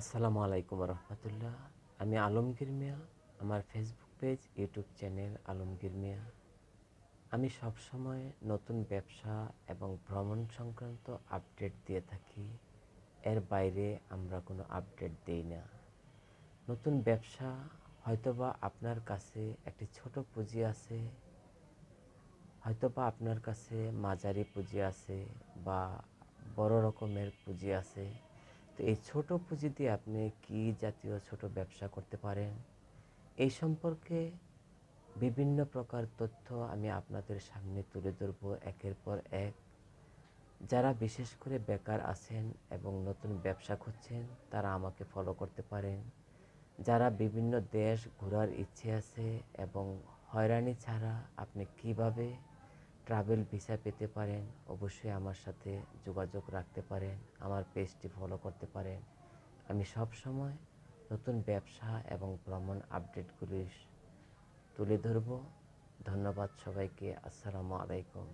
আসসালামু আলাইকুম রহমতুল্লাহ। আমি আলমগীর মিয়া। আমার Facebook page, YouTube channel Alamgir Miah. আমি সবসময় নতুন ব্যবসা এবং ভ্রমণ সংক্রান্ত আপডেট দিয়ে থাকি। এর বাইরে আমরা কোনো আপডেট দেই না। নতুন ব্যবসা, হয়তোবা আপনার কাছে একটি ছোট পুঁজি আছে, হয়তোবা আপনার কাছে মাঝারি পুঁজি আছে বা বড় রকমের পুঁজি আছে। তো এই ছোট পুঁজি দিয়ে আপনি কি জাতীয় ছোট ব্যবসা করতে পারেন, এই সম্পর্কে বিভিন্ন প্রকার তথ্য আমি আপনাদের সামনে তুলে ধরব একের পর এক। যারা বিশেষ করে বেকার আছেন এবং নতুন ব্যবসা খুঁজছেন, তারা আমাকে ফলো করতে পারেন। যারা বিভিন্ন দেশ ঘোরার ইচ্ছে আছে এবং হয়রানি ছাড়া আপনি কিভাবে ট্রাভেল ভিসা পেতে পারেন, অবশ্যই আমার সাথে যোগাযোগ রাখতে পারেন, আমার পেজটি ফলো করতে পারেন। আমি সব সময় নতুন ব্যবসা এবং ভ্রমণ আপডেটগুলি তুলে ধরব। ধন্যবাদ সবাইকে। আসসালামু আলাইকুম।